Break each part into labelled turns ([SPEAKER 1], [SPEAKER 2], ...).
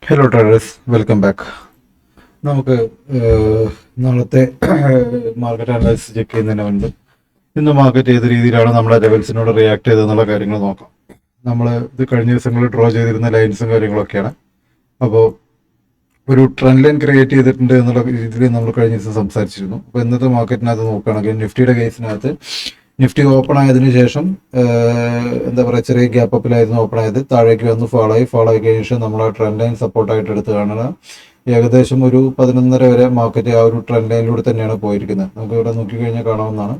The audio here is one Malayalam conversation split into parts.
[SPEAKER 1] Hello traders, welcome back. നമുക്ക് നാളത്തെ മാർക്കറ്റ് അനാലിസിസ് ചെക്ക് ചെയ്യുന്നതിന് മുൻപ് ഇന്ന് മാർക്കറ്റ് ഏത് രീതിയിലാണ് നമ്മുടെ ലെവൽസിനോട് റിയാക്ട് ചെയ്തതെന്നുള്ള കാര്യങ്ങൾ നോക്കാം. നമ്മൾ ഇത് കഴിഞ്ഞ ദിവസങ്ങളിൽ ഡ്രോ ചെയ്തിരുന്ന ലൈൻസും കാര്യങ്ങളൊക്കെയാണ്. അപ്പോൾ ഒരു ട്രെൻഡ് ലൈൻ ക്രിയേറ്റ് ചെയ്തിട്ടുണ്ട് എന്നുള്ള രീതിയിൽ നമ്മൾ കഴിഞ്ഞ ദിവസം സംസാരിച്ചിരുന്നു. അപ്പോൾ ഇന്നത്തെ മാർക്കറ്റിനകത്ത് നോക്കുകയാണെങ്കിൽ നിഫ്റ്റിയുടെ കേസിനകത്ത് നിഫ്റ്റി ഓപ്പൺ ആയതിനു ശേഷം എന്താ പറയുക, ചെറിയ ഗ്യാപ്പ് അപ്പിലായിരുന്നു ഓപ്പൺ ആയത്. താഴേക്ക് വന്ന് ഫോളോ ആയി കഴിഞ്ഞ ശേഷം നമ്മൾ ആ ട്രെൻഡ് ലൈൻ സപ്പോർട്ടായിട്ട് എടുത്ത് കാണുക. ഏകദേശം ഒരു 11:30 വരെ മാർക്കറ്റ് ആ ഒരു ട്രെൻഡ് ലൈനിലൂടെ തന്നെയാണ് പോയിരിക്കുന്നത്. നമുക്ക് ഇവിടെ നോക്കിക്കഴിഞ്ഞാൽ കാണാവുന്നതാണ്.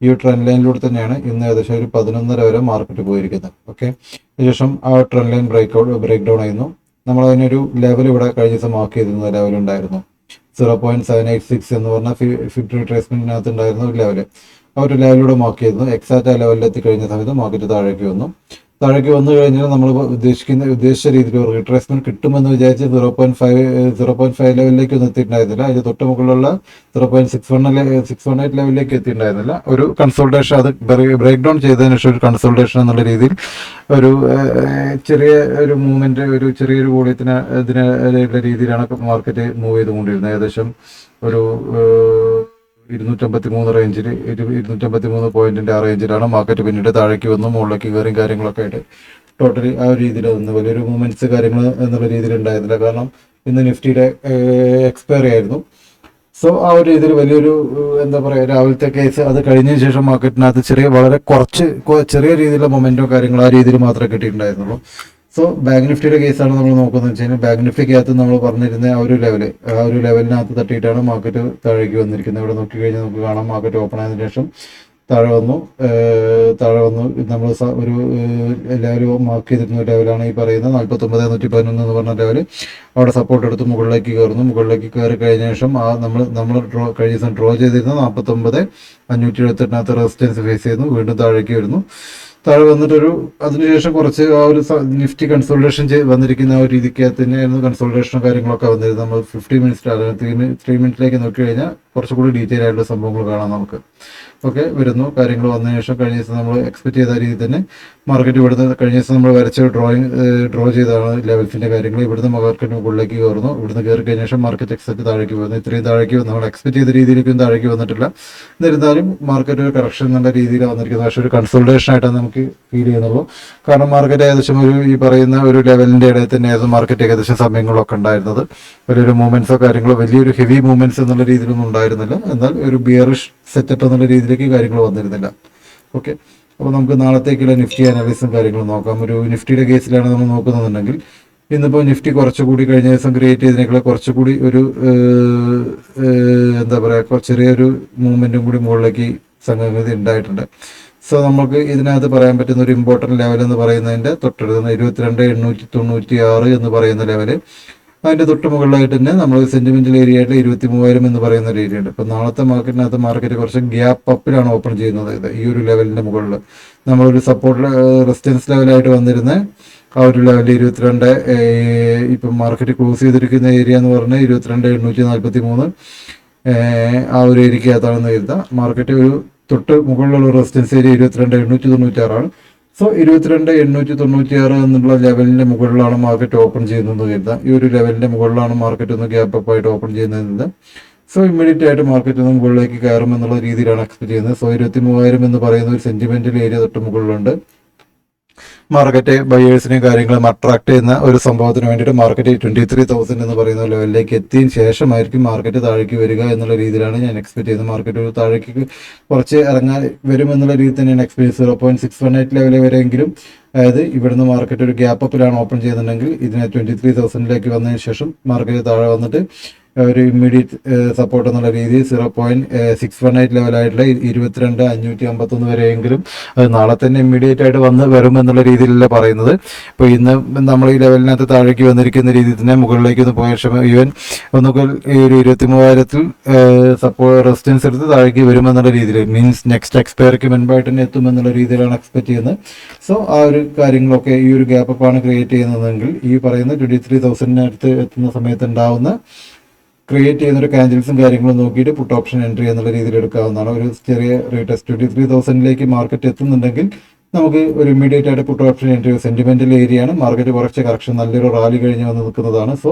[SPEAKER 1] ഈ ട്രെൻഡ് ലൈനിലൂടെ തന്നെയാണ് ഇന്ന് ഏകദേശം ഒരു 11:30 വരെ മാർക്കറ്റ് പോയിരിക്കുന്നത്. ഓക്കെ, അതിനുശേഷം ആ ട്രെൻഡ് ലൈൻ ബ്രേക്ക് ഡൗൺ ആയിരുന്നു. നമ്മൾ അതിനൊരു ലെവൽ ഇവിടെ കഴിഞ്ഞ ദിവസം മാർക്ക് ചെയ്തിരുന്ന ലെവൽ ഉണ്ടായിരുന്നു 0.786 എന്ന് പറഞ്ഞ ഫിഫ്റ്റി റിട്രേസ്മെന്റിനകത്ത് ഉണ്ടായിരുന്ന ഒരു ലെവല്. ആ ഒരു ലെവലിലൂടെ മാർക്ക് ചെയ്തിരുന്നു. എക്സാക്റ്റ് ആ ലെവലിൽ എത്തിക്കഴിഞ്ഞ സമയത്ത് മാർക്കറ്റ് താഴേക്ക് വന്നു കഴിഞ്ഞാൽ നമ്മൾ ഉദ്ദേശിച്ച രീതിയിൽ ഒരു റിട്രേസ്മെന്റ് കിട്ടുമെന്ന് വിചാരിച്ച് 0.5 ലെവലിലേക്ക് ഒന്നും എത്തിയിട്ടുണ്ടായിരുന്നില്ല. അതിന് തൊട്ട് മുകളിലുള്ള 0.618 ലെവലിലേക്ക് എത്തിയിട്ടുണ്ടായിരുന്നില്ല. ഒരു കൺസോൾട്ടേഷൻ, അത് ബ്രേക്ക് ഡൗൺ ചെയ്തതിനു ശേഷം ഒരു കൺസോൾട്ടേഷൻ എന്നുള്ള രീതിയിൽ ഒരു ചെറിയ ഒരു മൂവ്മെന്റ്, ഒരു ചെറിയൊരു വോളിയത്തിന് ഇതിനുള്ള രീതിയിലാണ് മാർക്കറ്റ് മൂവ് ചെയ്തുകൊണ്ടിരുന്നത്. ഏകദേശം ഒരു 253 റേഞ്ചിൽ 253 പോയിന്റിന്റെ ആ റേഞ്ചിലാണ് മാർക്കറ്റ് പിന്നീട് താഴേക്ക് വന്നു മുകളിലേക്ക് കയറിയും കാര്യങ്ങളൊക്കെ ആയിട്ട് ടോട്ടലി ആ ഒരു രീതിയിൽ വന്നു. വലിയൊരു മൂവ്മെന്റ്സ് കാര്യങ്ങൾ എന്നുള്ള രീതിയിൽ ഉണ്ടായിരുന്നില്ല. കാരണം ഇന്ന് നിഫ്റ്റിയുടെ എക്സ്പയറി ആയിരുന്നു. സോ ആ ഒരു രീതിയിൽ വലിയൊരു എന്താ പറയുക, രാവിലത്തെ കേസ് അത് കഴിഞ്ഞതിന് ശേഷം മാർക്കറ്റിനകത്ത് വളരെ ചെറിയ രീതിയിലുള്ള മൊമെന്റോ കാര്യങ്ങളോ ആ രീതിയിൽ മാത്രമേ കിട്ടിയിട്ടുണ്ടായിരുന്നുള്ളൂ. സോ ബാങ്ക് നിഫ്റ്റിയുടെ കേസാണ് നമ്മൾ നോക്കുന്നത് വെച്ച് കഴിഞ്ഞാൽ, ബാങ്ക് നിഫ്റ്റിക്കകത്ത് നമ്മൾ പറഞ്ഞിരുന്ന ആ ഒരു ലെവലിനകത്ത് തട്ടിയിട്ടാണ് മാർക്കറ്റ് താഴേക്ക് വന്നിരിക്കുന്നത്. ഇവിടെ നോക്കിക്കഴിഞ്ഞാൽ നമുക്ക് കാണാം, മാർക്കറ്റ് ഓപ്പൺ ആയതിനു ശേഷം താഴെ വന്നു. നമ്മൾ ഒരു ലെവൽ മാർക്ക് ചെയ്തിരുന്ന ലെവലാണ് ഈ പറയുന്നത് 49,111 എന്ന് പറഞ്ഞ ലെവൽ. അവിടെ സപ്പോർട്ട് എടുത്ത് മുകളിലേക്ക് കയറി കഴിഞ്ഞ ശേഷം നമ്മൾ കഴിഞ്ഞ ദിവസം ഡ്രോ ചെയ്തിരുന്ന 49,578 റെസിസ്റ്റൻസ് ഫേസ് ചെയ്യുന്നു. വീണ്ടും താഴെ വന്നിട്ടൊരു അതിനുശേഷം കുറച്ച് ആ ഒരു നിഫ്റ്റി കൺസോൾട്ടേഷൻ വന്നിരിക്കുന്ന ആ ഒരു രീതിക്കകത്ത് തന്നെയായിരുന്നു കൺസോൾട്ടേഷനും കാര്യങ്ങളൊക്കെ വന്നിരുന്നത്. നമ്മൾ 50 മിനിറ്റ്സ് 3 മിനിറ്റിലേക്ക് നോക്കി കഴിഞ്ഞാൽ കുറച്ചുകൂടി ഡീറ്റെയിൽ ആയിട്ടുള്ള സംഭവങ്ങൾ കാണാം നമുക്ക്. ഓക്കെ, വരുന്നു കാര്യങ്ങൾ വന്നതിന് ശേഷം കഴിഞ്ഞ ദിവസം നമ്മൾ എക്സ്പെക്ട് ചെയ്ത രീതിയിൽ തന്നെ മാർക്കറ്റ് ഇവിടുന്ന് കഴിഞ്ഞ ദിവസം നമ്മൾ വരച്ച ഡ്രോ ചെയ്താണ് ലെവൽസിന്റെ കാര്യങ്ങൾ. ഇവിടുന്ന് മാർക്കറ്റ് മുകളിലേക്ക് കയറുന്നു. ഇവിടുന്ന് കയറി കഴിഞ്ഞ ശേഷം മാർക്കറ്റ് എക്സെപ്റ്റ് താഴേക്ക് പോകുന്നു. ഇത്രയും താഴേക്ക് നമ്മൾ എക്സ്പെക്ട് ചെയ്ത രീതിയിലേക്കും താഴേക്ക് വന്നിട്ടില്ല. എന്നിരുന്നാലും മാർക്കറ്റ് ഒരു കറക്ഷൻ നല്ല രീതിയിൽ വന്നിരിക്കുന്നത്. പക്ഷേ ഒരു കൺസോൾട്ടേഷൻ ആയിട്ടാണ് നമുക്ക് ഫീൽ ചെയ്യുന്നുള്ളൂ. കാരണം മാർക്കറ്റ് ഏകദേശം ഈ പറയുന്ന ഒരു ലെവലിന്റെ ഇടയിൽ തന്നെയായിരുന്നു മാർക്കറ്റ് ഏകദേശം സമയങ്ങളൊക്കെ ഉണ്ടായിരുന്നത്. വലിയൊരു മൂവ്മെന്റ്സോ കാര്യങ്ങളോ വലിയൊരു ഹെവി മൂവ്മെന്റ്സ് എന്നുള്ള രീതിയിലൊന്നും ഉണ്ടായിരുന്നില്ല. എന്നാൽ ഒരു ബിയറിഷ് സെറ്റപ്പ് എന്നുള്ള രീതിയിലേക്ക് കാര്യങ്ങൾ വന്നിരുന്നില്ല. ഓക്കെ, അപ്പോൾ നമുക്ക് നാളത്തേക്കുള്ള നിഫ്റ്റി അനാലിസിസും കാര്യങ്ങളും നോക്കാം. ഒരു നിഫ്റ്റിയുടെ കേസിലാണ് നമ്മൾ നോക്കുന്നുണ്ടെങ്കിൽ, ഇന്നിപ്പോൾ നിഫ്റ്റി കുറച്ചുകൂടി കഴിഞ്ഞ ദിവസം ക്രിയേറ്റ് ചെയ്തതിനേക്കാൾ കുറച്ചുകൂടി ഒരു എന്താ പറയുക, ചെറിയൊരു മൂവ്മെന്റും കൂടി മുകളിലേക്ക് സംഗതി ഉണ്ടായിട്ടുണ്ട്. സോ നമുക്ക് ഇതിനകത്ത് പറയാൻ പറ്റുന്ന ഒരു ഇമ്പോർട്ടൻറ്റ് ലെവൽ എന്ന് പറയുന്നതിൻ്റെ തൊട്ടടുത്ത് 22,896 എന്ന് പറയുന്ന ലെവല്. അതിൻ്റെ തൊട്ട് മുകളിലായിട്ട് തന്നെ നമ്മൾ സെന്റിമെന്റൽ ഏരിയ ആയിട്ട് 23,000 എന്ന് പറയുന്ന ഒരു ഏരിയ ഉണ്ട്. ഇപ്പം നാളത്തെ മാർക്കറ്റ് കുറച്ച് ഗ്യാപ്പ് അപ്പിലാണ് ഓപ്പൺ ചെയ്യുന്നത്. ഈ ഒരു ലെവലിന്റെ മുകളിൽ നമ്മളൊരു സപ്പോർട്ട് റെസിസ്റ്റൻസ് ലെവലായിട്ട് വന്നിരുന്ന ആ ഒരു ലെവലിൽ 22, ഇപ്പം മാർക്കറ്റ് ക്ലോസ് ചെയ്തിരിക്കുന്ന ഏരിയ എന്ന് പറഞ്ഞാൽ 22,843 ആ ഒരു ഏരിയക്കകത്താണെന്ന് കരുതാം. മാർക്കറ്റ് ഒരു തൊട്ട് മുകളിലുള്ള റെസിസ്റ്റൻസ് ഏരിയ 22,896 സോ 22,896 എന്നുള്ള ലെവലിന്റെ മുകളിലാണ് മാർക്കറ്റ് ഓപ്പൺ ചെയ്യുന്നത് കരുതാം. ഈ ഒരു ലെവലിന്റെ മുകളിലാണ് മാർക്കറ്റ് ഒന്ന് ഗ്യാപ്പ് അപ്പ് ആയിട്ട് ഓപ്പൺ ചെയ്യുന്നത്. സോ ഇമ്മീഡിയറ്റ് ആയിട്ട് മാർക്കറ്റ് ഒന്ന് മുകളിലേക്ക് കയറും എന്നുള്ള രീതിയിലാണ് എക്സ്പെക്ട് ചെയ്യുന്നത്. സോ 23,000 എന്ന് പറയുന്ന ഒരു സെന്റിമെന്റൽ ഏരിയ തൊട്ട് മുകളിലുണ്ട്. മാർക്കറ്റ് ബയേഴ്സിനെയും കാര്യങ്ങളും അട്രാക്ട് ചെയ്യുന്ന ഒരു സംഭവത്തിന് വേണ്ടിയിട്ട് മാർക്കറ്റ് 23,000 എന്ന് പറയുന്ന ലെവലിലേക്ക് എത്തിയതിന് ശേഷമായിരിക്കും മാർക്കറ്റ് താഴേക്ക് വരിക എന്നുള്ള രീതിയിലാണ് ഞാൻ എക്സ്പെക്ട് ചെയ്യുന്നത്. മാർക്കറ്റ് ഒരു താഴേക്ക് കുറച്ച് ഇറങ്ങാൻ വരും എന്നുള്ള രീതിയിൽ തന്നെയാണ് എക്സ്പെക്ട് 0.618 ലെവൽ വരെയെങ്കിലും. അതായത് ഇവിടുന്ന് മാർക്കറ്റ് ഒരു ഗ്യാപ്പ് അപ്പിലാണ് ഓപ്പൺ ചെയ്യുന്നുണ്ടെങ്കിൽ ഇതിനെ 23,000 വന്നതിന് ശേഷം മാർക്കറ്റ് താഴെ വന്നിട്ട് ഒരു ഇമ്മീഡിയറ്റ് സപ്പോർട്ട് എന്നുള്ള രീതിയിൽ 0.618 ലെവലായിട്ടുള്ള 22,551 വരെയെങ്കിലും അത് നാളെ തന്നെ ഇമ്മീഡിയറ്റ് ആയിട്ട് വരും എന്നുള്ള രീതിയിലല്ല പറയുന്നത്. ഇപ്പോൾ ഇന്ന് നമ്മൾ ഈ ലെവലിനകത്ത് താഴേക്ക് വന്നിരിക്കുന്ന രീതിയിൽ തന്നെ മുകളിലേക്ക് ഒന്ന് പോയ ശേഷം ഈവൻ ഒന്നുകിൽ ഈ ഒരു 23,000 സപ്പോർട്ട് റെസിസ്റ്റൻസ് എടുത്ത് താഴേക്ക് വരുമെന്നുള്ള രീതിയിൽ, മീൻസ് നെക്സ്റ്റ് എക്സ്പയറിക്ക് മുൻപായിട്ട് തന്നെ എത്തുമെന്നുള്ള രീതിയിലാണ് എക്സ്പെക്ട് ചെയ്യുന്നത്. സോ ആ ഒരു കാര്യങ്ങളൊക്കെ ഈ ഒരു ഗ്യാപ്പ് അപ്പാണ് ക്രിയേറ്റ് ചെയ്യുന്നതെങ്കിൽ ഈ പറയുന്ന 23,000 അടുത്ത് എത്തുന്ന സമയത്ത് ഉണ്ടാവുന്ന ക്രിയേറ്റ് ചെയ്യുന്ന ഒരു കാൻഡിൽസും കാര്യങ്ങളും നോക്കിയിട്ട് പുട്ട് ഓപ്ഷൻ എൻട്രി എന്നുള്ള രീതിയിൽ എടുക്കാവുന്നതാണ്. ഒരു ചെറിയ റേറ്റ് 23,000 മാർക്കറ്റ് എത്തുന്നുണ്ടെങ്കിൽ നമുക്ക് ഒരു ഇമ്മീഡിയറ്റ് ആയിട്ട് പുട്ട് ഓപ്ഷൻ എൻട്രി സെന്റിമെന്റൽ ഏരിയയാണ്. മാർക്കറ്റ് കുറച്ച് കറക്ഷൻ നല്ലൊരു റാലി കഴിഞ്ഞ് വന്ന് നിൽക്കുന്നതാണ്. സോ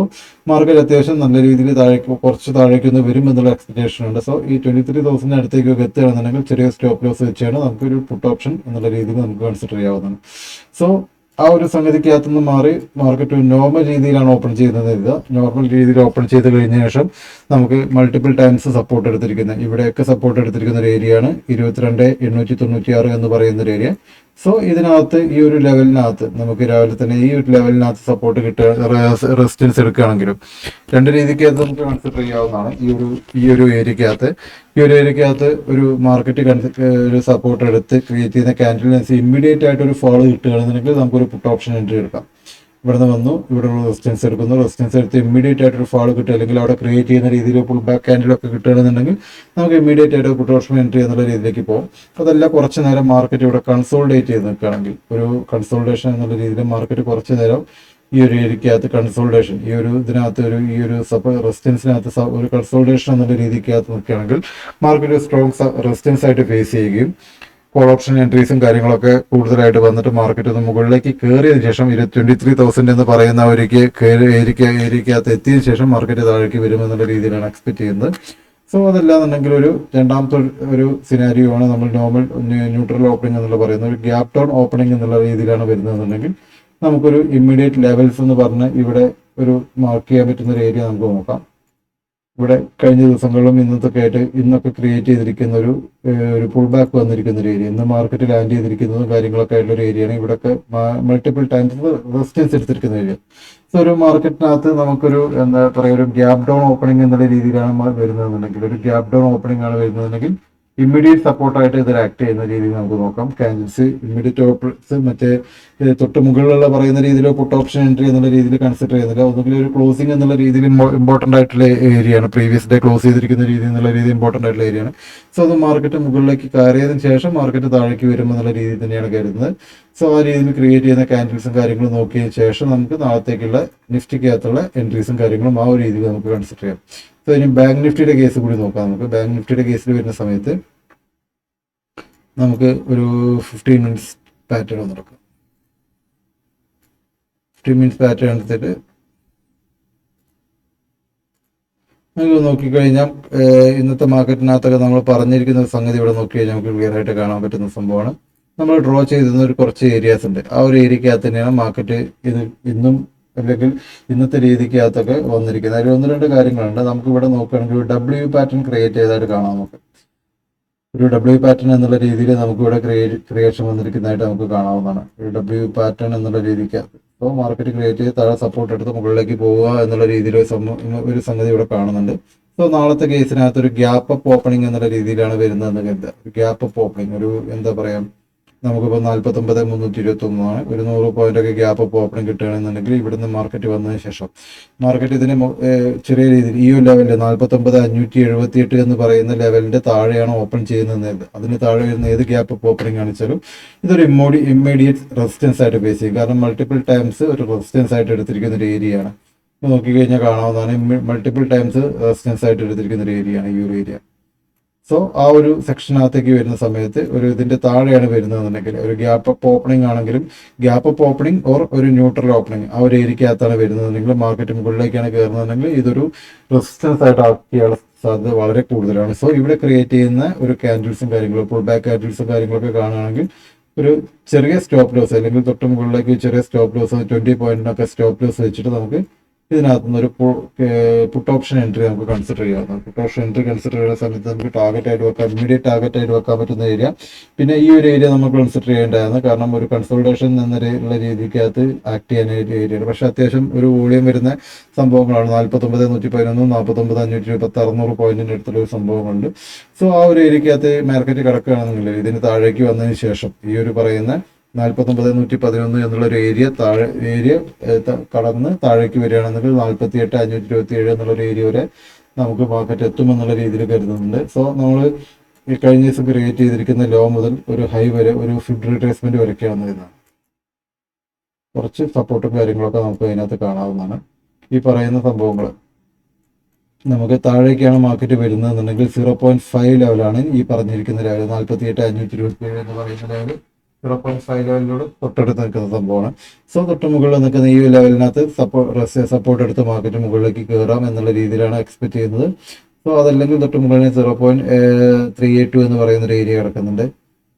[SPEAKER 1] മാർക്കറ്റ് അത്യാവശ്യം നല്ല രീതിയിൽ കുറച്ച് താഴേക്ക് ഒന്ന് വരും എന്നുള്ള എക്സ്പെക്ടേഷൻ ഉണ്ട്. സോ ഈ 23,000 അടുത്തേക്കൊക്കെ എത്തുകയാണെന്നുണ്ടെങ്കിൽ ചെറിയ സ്റ്റോപ്പ് ലോസ് വെച്ചാണ് നമുക്കൊരു പുട്ട് ഓപ്ഷൻ എന്നുള്ള രീതിയിൽ നമുക്ക് കൺസിഡർ ചെയ്യാവുന്നതാണ്. സോ ആ ഒരു സംഗതിക്കകത്തുനിന്ന് മാറി മാർക്കറ്റ് നോർമൽ രീതിയിലാണ് ഓപ്പൺ ചെയ്യുന്നത്. നോർമൽ രീതിയിൽ ഓപ്പൺ ചെയ്ത് കഴിഞ്ഞ ശേഷം നമുക്ക് മൾട്ടിപ്പിൾ ടൈംസ് സപ്പോർട്ട് എടുത്തിരിക്കുന്നത്, ഇവിടെയൊക്കെ സപ്പോർട്ട് എടുത്തിരിക്കുന്ന ഒരു ഏരിയയാണ് 22,896 എന്ന് പറയുന്ന ഒരു ഏരിയ. സോ ഇതിനകത്ത് ഈ ഒരു ലെവലിനകത്ത് നമുക്ക് രാവിലെ തന്നെ ഈ ഒരു ലെവലിനകത്ത് സപ്പോർട്ട് കിട്ടുക, റെസിസ്റ്റൻസ് എടുക്കുകയാണെങ്കിലും രണ്ട് രീതിക്കകത്ത് നമുക്ക് കൺസിഡർ ചെയ്യാവുന്നതാണ്. ഈ ഒരു ഏരിയക്കകത്ത് ഒരു മാർക്കറ്റ് ഒരു സപ്പോർട്ട് എടുത്ത് ക്രിയേറ്റ് ചെയ്യുന്ന ക്യാൻഡിലിനനുസരിച്ച് ഇമ്മീഡിയറ്റ് ആയിട്ട് ഒരു ഫോളോ കിട്ടുകയാണെന്നുണ്ടെങ്കിൽ നമുക്കൊരു പുട്ട് ഓപ്ഷൻ എൻട്രി എടുക്കാം. ഇവിടെ നിന്ന് വന്നു, ഇവിടെ റെസിസ്റ്റൻസ് എടുക്കുന്നു, റെസിസ്റ്റൻസ് എടുത്ത് ഇമ്മീഡിയറ്റ് ആയിട്ടൊരു ഫാൾ കിട്ടുക, അല്ലെങ്കിൽ അവിടെ ക്രിയേറ്റ് ചെയ്യുന്ന രീതിയിൽ പുൾ ബാക്ക് ക്യാൻഡിലൊക്കെ കിട്ടുകയാണെന്നുണ്ടെങ്കിൽ നമുക്ക് ഇമ്മീഡിയറ്റ് ആയിട്ട് പുട്ട് ഓപ്ഷൻ എൻട്രി എന്നുള്ള രീതിയിലേക്ക് പോകും. അതല്ല കുറച്ച് നേരം മാർക്കറ്റ് ഇവിടെ കൺസോൾഡേറ്റ് ചെയ്ത് നിൽക്കുകയാണെങ്കിൽ, ഒരു കൺസോൾട്ടേഷൻ എന്നുള്ള രീതിയിൽ മാർക്കറ്റ് കുറച്ച് നേരം ഈ ഒരു ഏരിയക്കകത്ത് കൺസോൾട്ടേഷൻ റെസിസ്റ്റൻസിനകത്ത് ഒരു കൺസോൾട്ടേഷൻ എന്നുള്ള രീതിക്കകത്ത് നിൽക്കുകയാണെങ്കിൽ മാർക്കറ്റ് സ്ട്രോങ് റെസിസ്റ്റൻസ് ആയിട്ട് ഫേസ് ചെയ്യുകയും കോൾ ഓപ്ഷൻ എൻട്രീസും കാര്യങ്ങളൊക്കെ കൂടുതലായിട്ട് വന്നിട്ട് മാർക്കറ്റ് ഒന്ന് മുകളിലേക്ക് കയറിയതിനു ശേഷം 23,000 എന്ന് പറയുന്ന ഒരു ഏരിയക്കകത്ത് എത്തിയതിനു ശേഷം മാർക്കറ്റ് താഴേക്ക് വരുമെന്നുള്ള രീതിയിലാണ് എക്സ്പെക്ട് ചെയ്യുന്നത്. സോ അതല്ലാന്നുണ്ടെങ്കിൽ ഒരു രണ്ടാമത്തെ ഒരു സിനാരിയോ ആണ് നമ്മൾ നോർമൽ ന്യൂട്രൽ ഓപ്പണിംഗ് എന്നുള്ള പറയുന്നത്. ഒരു ഗ്യാപ് ഡൗൺ ഓപ്പണിംഗ് എന്നുള്ള രീതിയിലാണ് വരുന്നതെന്നുണ്ടെങ്കിൽ നമുക്കൊരു ഇമ്മീഡിയറ്റ് ലെവൽസ് എന്ന് പറഞ്ഞ് ഇവിടെ ഒരു മാർക്ക് ചെയ്യാൻ പറ്റുന്ന ഒരു ഏരിയ നമുക്ക് നോക്കാം. ഇവിടെ കഴിഞ്ഞ ദിവസങ്ങളിലും ഇന്നത്തൊക്കെ ആയിട്ട് ഇന്നൊക്കെ ക്രിയേറ്റ് ചെയ്തിരിക്കുന്ന ഒരു പുൾ ബാക്ക് വന്നിരിക്കുന്ന ഒരു ഏരിയ, ഇന്ന് മാർക്കറ്റ് ലാൻഡ് ചെയ്തിരിക്കുന്നതും കാര്യങ്ങളൊക്കെ ആയിട്ടുള്ള ഒരു ഏരിയയാണ്. ഇവിടെയൊക്കെ മൾട്ടിപ്പിൾ ടൈംസ് റെസിസ്റ്റൻസ് എടുത്തിരിക്കുന്ന ഏരിയ. സോ ഒരു മാർക്കറ്റിനകത്ത് നമുക്കൊരു എന്താ പറയുക, ഒരു ഗ്യാപ് ഡൗൺ ഓപ്പണിംഗ് എന്നുള്ള രീതിയിലാണ് വരുന്നതെന്നുണ്ടെങ്കിൽ, ഒരു ഗ്യാപ് ഡൗൺ ഓപ്പണിംഗ് ആണ് വരുന്നതെന്നുണ്ടെങ്കിൽ ഇമ്മീഡിയറ്റ് സപ്പോർട്ടായിട്ട് ഇതിൽ ആക്ട് ചെയ്യുന്ന രീതിയിൽ നമുക്ക് നോക്കാം. ക്യാൻഡിൽസ് ഇമ്മീഡിയറ്റ് ഓപ്പൺസ് മറ്റേ തൊട്ട് മുകളിലുള്ള പറയുന്ന രീതിയിൽ പുട്ട് ഓപ്ഷൻ എൻട്രി എന്നുള്ള രീതിയിൽ കൺസിഡർ ചെയ്യുന്നില്ല. ഒന്നുകിൽ ഒരു ക്ലോസിംഗ് എന്നുള്ള രീതിയിൽ ഇമ്പോർട്ടൻ്റ് ആയിട്ടുള്ള ഏരിയയാണ്, പ്രീവിയസ് ഡേ ക്ലോസ് ചെയ്തിരിക്കുന്ന രീതി എന്നുള്ള രീതി ഇമ്പോർട്ടൻ്റ് ആയിട്ടുള്ള ഏരിയയാണ്. സോ അത് മാർക്കറ്റ് മുകളിലേക്ക് കയറിയതിനു ശേഷം മാർക്കറ്റ് താഴേക്ക് വരുമെന്നുള്ള രീതിയിൽ തന്നെയാണ് കരുതുന്നത്. സോ ആ രീതിയിൽ ക്രിയേറ്റ് ചെയ്യുന്ന ക്യാൻഡിൽസും കാര്യങ്ങളും നോക്കിയതിന് ശേഷം നമുക്ക് നാളത്തേക്കുള്ള നിഫ്റ്റിക്കകത്തുള്ള എൻട്രീസും കാര്യങ്ങളും ആ ഒരു രീതിയിൽ നമുക്ക് കൺസിഡർ ചെയ്യാം. സോ ഇനി ബാങ്ക് നിഫ്റ്റിയുടെ കേസ് കൂടി നോക്കാം. നമുക്ക് ബാങ്ക് നിഫ്റ്റിയുടെ കേസിൽ വരുന്ന സമയത്ത് നമുക്ക് ഒരു 15 മിനിറ്റ്സ് പാറ്റേൺ ഒന്ന് നടക്കാം. 15 മിനിറ്റ്സ് പാറ്റേൺ എടുത്തിട്ട് നമുക്ക് നോക്കിക്കഴിഞ്ഞാൽ ഇന്നത്തെ മാർക്കറ്റിനകത്തൊക്കെ നമ്മൾ പറഞ്ഞിരിക്കുന്ന സംഗതി ഇവിടെ നോക്കി കഴിഞ്ഞാൽ നമുക്ക് ക്ലിയർ ആയിട്ട് കാണാൻ പറ്റുന്ന സംഭവമാണ്. നമ്മൾ ഡ്രോ ചെയ്തിരുന്ന ഒരു കുറച്ച് ഏരിയാസ് ഉണ്ട്. ആ ഒരു ഏരിയക്കകത്ത് തന്നെയാണ് മാർക്കറ്റ് ഇന്നും അല്ലെങ്കിൽ ഇന്നത്തെ രീതിക്കകത്തൊക്കെ വന്നിരിക്കുന്നത്. അതിൽ ഒന്ന് രണ്ട് കാര്യങ്ങളുണ്ട്. നമുക്ക് ഇവിടെ നോക്കുകയാണെങ്കിൽ ഒരു ഡബ്ല്യു പാറ്റേൺ ക്രിയേറ്റ് ചെയ്തായിട്ട് കാണാം. നമുക്ക് ഒരു ഡബ്ല്യു പാറ്റേൺ എന്നുള്ള രീതിയിൽ നമുക്ക് ഇവിടെ ക്രിയേഷൻ വന്നിരിക്കുന്നതായിട്ട് നമുക്ക് കാണാവുന്നതാണ്. ഒരു ഡബ്ല്യു പാറ്റേൺ എന്നുള്ള രീതിക്കകത്ത് അപ്പോൾ മാർക്കറ്റ് ക്രിയേറ്റ് ചെയ്ത് താഴെ സപ്പോർട്ട് എടുത്ത് മുകളിലേക്ക് പോവുക എന്നുള്ള രീതിയിൽ ഒരു സംഗതി ഇവിടെ കാണുന്നുണ്ട്. സോ നാളത്തെ കേസിനകത്ത് ഒരു ഗ്യാപ്പ് അപ്പ് ഓപ്പണിംഗ് എന്നുള്ള രീതിയിലാണ് വരുന്നതെന്ന് കരുതുക. ഒരു ഗ്യാപ്പ് അപ്പ് ഓപ്പണിംഗ്, ഒരു എന്താ പറയുക, നമുക്കിപ്പോൾ 49,321 ഒരു 100 പോയിന്റൊക്കെ ഗ്യാപ്പ് അപ്പ് ഓപ്പണിംഗ് കിട്ടുകയാണെന്നുണ്ടെങ്കിൽ ഇവിടുന്ന് മാർക്കറ്റ് വന്നതിന് ശേഷം മാർക്കറ്റ് ഇതിന് ചെറിയ രീതിയിൽ ഈ ഒരു ലെവലിൽ 49,578 എന്ന് പറയുന്ന ലെവലിന്റെ താഴെയാണ് ഓപ്പൺ ചെയ്യുന്നത്. അതിന് താഴെ വരുന്ന ഏത് ഗ്യാപ്പ് അപ്പ് ഓപ്പണിംഗ് കാണിച്ചാലും ഇതൊരു ഇമ്മീഡിയറ്റ് റെസിസ്റ്റൻസ് ആയിട്ട് ബേസ് ചെയ്യും. കാരണം മൾട്ടിപ്പിൾ ടൈംസ് ഒരു റെസിസ്റ്റൻസ് ആയിട്ട് എടുത്തിരിക്കുന്ന ഒരു ഏരിയയാണ്. നോക്കിക്കഴിഞ്ഞാൽ കാണാവുന്നതാണ്, മൾട്ടിപ്പിൾ ടൈംസ് റെസിസ്റ്റൻസ് ആയിട്ട് എടുത്തിരിക്കുന്ന ഒരു ഏരിയയാണ് ഈ ഒരു ഏരിയ. സോ ആ ഒരു സെക്ഷനകത്തേക്ക് വരുന്ന സമയത്ത് ഒരു ഇതിന്റെ താഴെയാണ് വരുന്നതെന്നുണ്ടെങ്കിൽ ഒരു ഗ്യാപ്പ് അപ്പ് ഓപ്പണിംഗ് ആണെങ്കിലും ഗ്യാപ്പ് അപ്പ് ഓപ്പണിംഗ് ഓർ ഒരു ന്യൂട്രൽ ഓപ്പണിംഗ് ആ ഒരു ഏരിയക്കകത്താണ് വരുന്നതെങ്കിൽ മാർക്കറ്റ് മുകളിലേക്കാണ് കയറുന്നതെങ്കിൽ ഇതൊരു റെസിസ്റ്റൻസ് ആയിട്ട് ആക്കിയുള്ള സാധ്യത വളരെ കൂടുതലാണ്. സോ ഇവിടെ ക്രിയേറ്റ് ചെയ്യുന്ന ഒരു ക്യാൻഡിൽസും കാര്യങ്ങളും പുൾ ബാക്ക് ക്യാൻഡിൽസും കാര്യങ്ങളൊക്കെ കാണുകയാണെങ്കിൽ ഒരു ചെറിയ സ്റ്റോപ്പ് ലോസ് അല്ലെങ്കിൽ തൊട്ട് മുകളിലേക്ക് ചെറിയ സ്റ്റോപ്പ് ലോസ് 20 പോയിന്റിനൊക്കെ സ്റ്റോപ്പ് ലോസ് വെച്ചിട്ട് നമുക്ക് ഇതിനകത്ത് നിന്ന് ഒരു പുട്ട് ഓപ്ഷൻ എൻട്രി നമുക്ക് കൺസിഡർ ചെയ്യാവുന്നതാണ്. പുട്ട് ഓപ്ഷൻ എൻട്രി കൺസിഡർ ചെയ്യുന്ന സമയത്ത് നമുക്ക് ടാർഗറ്റ് ആയിട്ട് വെക്കാം, ഇമ്മീഡിയറ്റ് ടാർഗറ്റ് ആയിട്ട് വെക്കാൻ പറ്റുന്ന ഏരിയ. പിന്നെ ഈ ഒരു ഏരിയ നമുക്ക് കൺസിഡർ ചെയ്യേണ്ടതാണ്, കാരണം ഒരു കൺസോൾട്ടേഷൻ എന്നുള്ള രീതിക്കകത്ത് ആക്ട് ചെയ്യാനായിട്ട് ഏരിയയാണ്. പക്ഷേ അത്യാവശ്യം ഒരു വോളിയം വരുന്ന സംഭവങ്ങളാണ്. 49,111 49,526 600 പോയിന്റിൻ്റെ അടുത്തുള്ള ഒരു സംഭവങ്ങളുണ്ട്. സോ ആ ഒരു ഏരിയക്കകത്ത് മാർക്കറ്റ് കിടക്കുകയാണെന്നുണ്ടെങ്കിൽ ഇതിന് താഴേക്ക് വന്നതിന് ശേഷം ഈ ഒരു പറയുന്ന 49,111 എന്നുള്ള ഒരു ഏരിയ കടന്ന് താഴേക്ക് വരികയാണെന്നുണ്ടെങ്കിൽ 48,527 എന്നുള്ള ഒരു ഏരിയ വരെ നമുക്ക് മാർക്കറ്റ് എത്തുമെന്നുള്ള രീതിയിൽ കരുതുന്നുണ്ട്. സോ നമ്മൾ ഈ കഴിഞ്ഞ ദിവസം ക്രിയേറ്റ് ചെയ്തിരിക്കുന്ന ലോ മുതൽ ഒരു ഹൈ വരെ ഒരു ഫിബ് റിട്രേസ്മെന്റ് വരയ്ക്കാവുന്ന ഇതാണ്. കുറച്ച് സപ്പോർട്ടും കാര്യങ്ങളൊക്കെ നമുക്ക് അതിനകത്ത് കാണാവുന്നതാണ്. ഈ പറയുന്ന സംഭവങ്ങൾ നമുക്ക് താഴേക്കാണ് മാർക്കറ്റ് വരുന്നതെന്നുണ്ടെങ്കിൽ 0.5 ലെവലാണ് ഈ പറഞ്ഞിരിക്കുന്ന ലെവൽ. 48,527 എന്ന് പറയുന്ന ലെവൽ 0.5 ലെവലിലൂടെ തൊട്ടടുത്ത് നിൽക്കുന്ന സംഭവമാണ്. സോ തൊട്ട് മുകളിൽ നിൽക്കുന്ന ഈ ലെവലിനകത്ത് സപ്പോർട്ട് എടുത്ത് മാർക്കറ്റ് മുകളിലേക്ക് കയറാം എന്നുള്ള രീതിയിലാണ് എക്സ്പെക്ട് ചെയ്യുന്നത്. സോ അതല്ലെങ്കിൽ തൊട്ട് മുകളിൽ 0.382 എന്ന് പറയുന്ന ഒരു ഏരിയ കിടക്കുന്നുണ്ട്.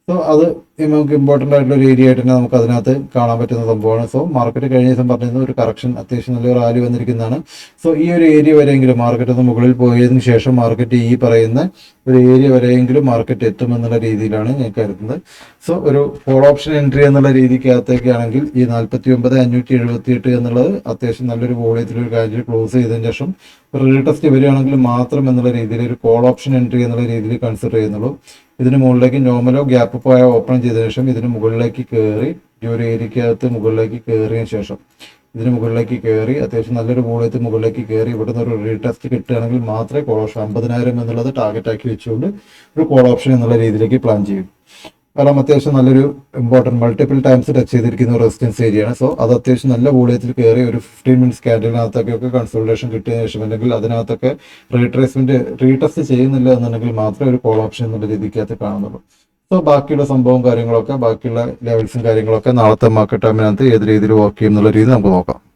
[SPEAKER 1] സോ അത് നമുക്ക് ഇമ്പോർട്ടൻ്റ് ആയിട്ടുള്ള ഒരു ഏരിയ ആയിട്ട് തന്നെ നമുക്ക് അതിനകത്ത് കാണാൻ പറ്റുന്ന സംഭവമാണ്. സോ മാർക്കറ്റ് കഴിഞ്ഞ ദിവസം പറഞ്ഞിരുന്ന ഒരു കറക്ഷൻ അത്യാവശ്യം നല്ല റാലി വന്നിരിക്കുന്നതാണ്. സോ ഈ ഒരു ഏരിയ വരെയെങ്കിലും മാർക്കറ്റ് ഒന്ന് മുകളിൽ പോയതിനു ശേഷം മാർക്കറ്റ് ഈ പറയുന്ന ഒരു ഏരിയ വരെയെങ്കിലും മാർക്കറ്റ് എത്തുമെന്നുള്ള രീതിയിലാണ് ഞാൻ കരുതുന്നത്. സോ ഒരു കോൾ ഓപ്ഷൻ എൻട്രി എന്നുള്ള രീതിക്കകത്തേക്കാണെങ്കിൽ ഈ 49,578 എന്നുള്ളത് അത്യാവശ്യം നല്ലൊരു വോളിയത്തിലൊരു കാര്യം ക്ലോസ് ചെയ്തതിന് ശേഷം ഒരു റീടെസ്റ്റ് വരികയാണെങ്കിൽ മാത്രം എന്നുള്ള രീതിയിൽ ഒരു കോൾ ഓപ്ഷൻ എൻട്രി എന്നുള്ള രീതിയിൽ കൺസിഡർ ചെയ്യുന്നുള്ളൂ. ഇതിന് മുകളിലേക്ക് നോർമലോ ഗ്യാപ്പ് പോയ ഓപ്പൺ ചെയ്തതിനു ശേഷം ഇതിന് മുകളിലേക്ക് കയറി ഈ ഒരു ഏരിയക്കകത്ത് മുകളിലേക്ക് കയറിയതിനു ശേഷം ഇതിന് മുകളിലേക്ക് കയറി അത്യാവശ്യം നല്ലൊരു വോളിയത്തിൽ മുകളിലേക്ക് കയറി ഇവിടുന്ന് ഒരു റീടെസ്റ്റ് കിട്ടുകയാണെങ്കിൽ മാത്രമേ കോൾ ഓപ്ഷൻ 50,000 എന്നുള്ളത് ടാർഗറ്റ് ആക്കി വെച്ചുകൊണ്ട് ഒരു കോൾ ഓപ്ഷൻ എന്നുള്ള രീതിയിലേക്ക് പ്ലാൻ ചെയ്യും. കാരണം അത്യാവശ്യം നല്ലൊരു ഇമ്പോർട്ടൻറ്റ് മൾട്ടിപ്പിൾ ടൈംസ് ടച്ച് ചെയ്തിരിക്കുന്ന റെസിസ്റ്റൻസ് ഏരിയയാണ്. സോ അത് അത്യാവശ്യം നല്ല വോളിയത്തിൽ കയറി ഒരു 15 മിനിറ്റ്സ് ക്യാൻഡിലിനകത്തൊക്കെ കൺസോൾട്ടേഷൻ കിട്ടിയതിനു ശേഷം അല്ലെങ്കിൽ അതിനകത്തൊക്കെ റീടെസ്റ്റ് ചെയ്യുന്നില്ല എന്നുണ്ടെങ്കിൽ മാത്രമേ ഒരു കോൾ ഓപ്ഷൻ എന്നുള്ള രീതിക്കകത്ത് കാണുന്നുള്ളൂ. സോ ബാക്കിയുള്ള സംഭവം കാര്യങ്ങളൊക്കെ ബാക്കിയുള്ള ലെവൽസും കാര്യങ്ങളൊക്കെ നാളത്തെ മാർക്കറ്റ് ടൈമിനകത്ത് ഏത് രീതിയിൽ വർക്ക് ചെയ്യും എന്നുള്ള രീതി നമുക്ക് നോക്കാം.